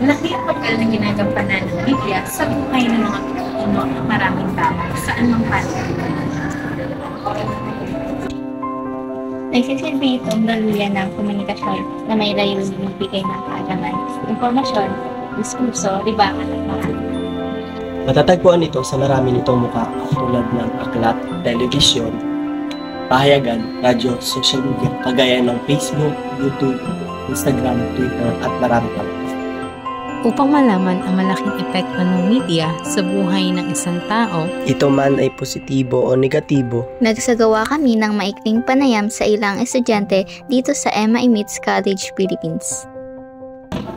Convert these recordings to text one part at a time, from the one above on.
Laki ang pagkal na ginagampanan ng Biblia sa buhay ng mga Pilipino at maraming tao saan mang panig. Nagsisilbi itong daluyan ng komunikasyon na may layunin magbigay ng kaalaman, impormasyon, diskurso, libangan at mga. Matatagpuan ito sa marami nitong mukha tulad ng aklat, telebisyon, pahayagan, radyo, social media, kagaya ng Facebook, YouTube, Instagram, Twitter, at marami pa. Upang malaman ang malaking epekto ng media sa buhay ng isang tao, Ito man ay positibo o negatibo, Nagsagawa kami ng maikling panayam sa ilang estudyante dito sa Emma Imitz College, Philippines.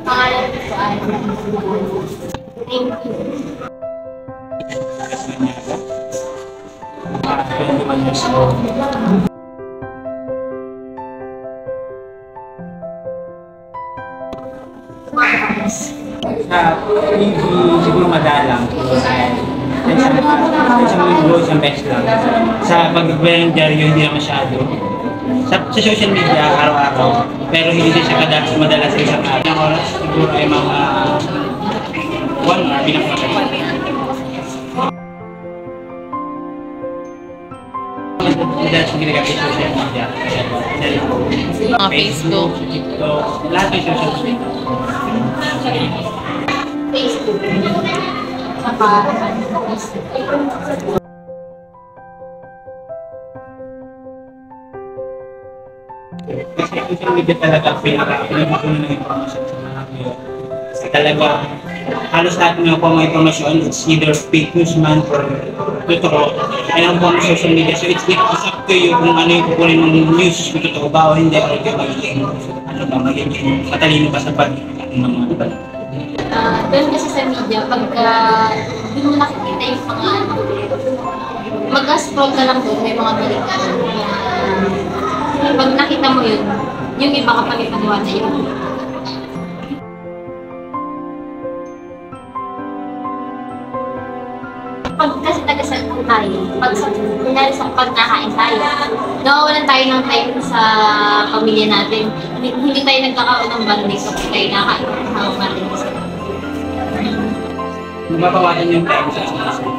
Pangalan ko ay Thank you. Sa TV, siguro madalang. Isang linggo, isang beses lang. Sa pag-gbaya ng dyaryo, hindi na masyado. Sa social media, araw-araw. Pero hindi din siya madalas sa isang araw. Ang oras, siguro ay mga 1 hour, pinakamagal. Madalas yung ginagamit sa social media. mga Facebook, TikTok, lahat ng social media. Facebook. Saka, Kasi social media talaga pinag-upunan ng informasyon sa mga ngayon. Kasi talaga, halos lahat ng mga informasyon, it's either fake news man or totoo. Ayan po ang social media. So it's up to you kung ano yung kukunin ng news, kung totoo ba o hindi, or yung magiging matalino pa sa ng mga iba. doon kasi sa media, pagka di mo nakikita yung mga mag-scroll ka lang doon, may mga balikan. Pag nakita mo yun, yung iba kapag ipagawa na yun. Pag kasi nag-cellphone tayo, pag nakain tayo, nawawalan tayo ng time sa pamilya natin. Hindi tayo nagkakaroon ng bonding kapag tayo nakain sa natin. Mababawalan yung time sa isang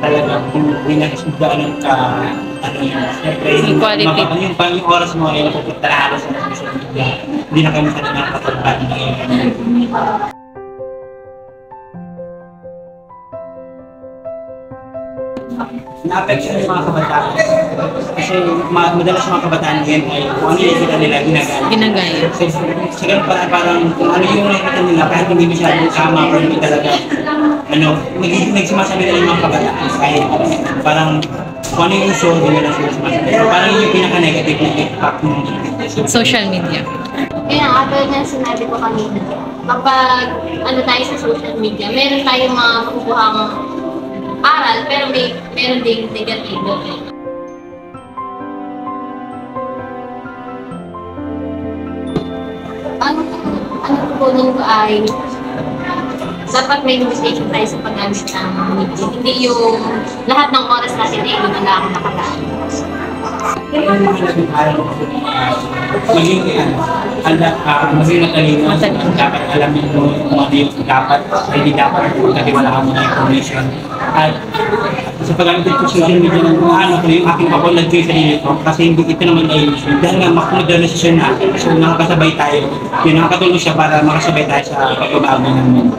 talaga hindi na gaano ka ano yun, siyempre Yung quality. yung oras mo ay napupunta na halos sa social media, hindi na kami sa nakakapagpag na-apekto yung mga kabataan kasi madalas yung mga kabataan ngayon ay kung ano yung nakikita nila ginagaya. sa ganun parang kung ano yung nakikita nila kahit hindi masyadong tama or hindi talaga magiging nagsumasabi nila yung mga kabataan kahit parang kung ano yung uso, hindi nila sumasabi. Parang yun yung pinaka-negative na impact ng Social media. Kaya after na sinabi ko kanina, kapag tayo sa social media, meron tayong mga makukuhang aral, pero meron ding negatibo. Ang tutunan ko ay dapat may limitation tayo sa paggamit ng media. Hindi yung lahat ng oras natin ay wala akong nakalaan. maging maging matalino, dapat alamin mo kung ano yung dapat, hindi dapat katiwalaan mo na information. At sa paggamit ng social media ng ano ko yung aking papunod ko yung sarili ko kasi hindi ito naman ay dahil nga modernization na so nakakasabay tayo, yun nakakatulong siya para makasabay tayo sa pagbabago ng mundo.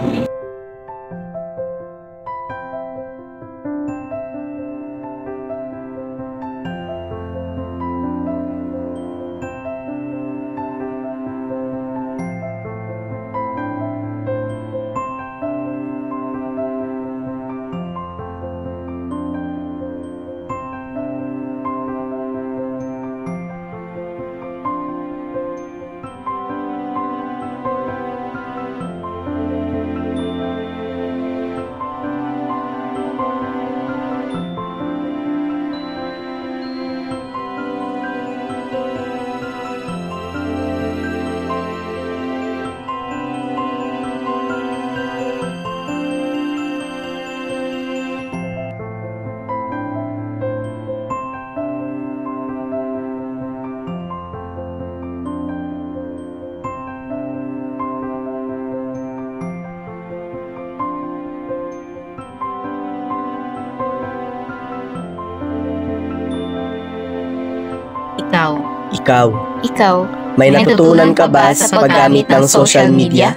Ikaw. Ikaw, Ikaw, may natutunan ka ba sa paggamit ng social media?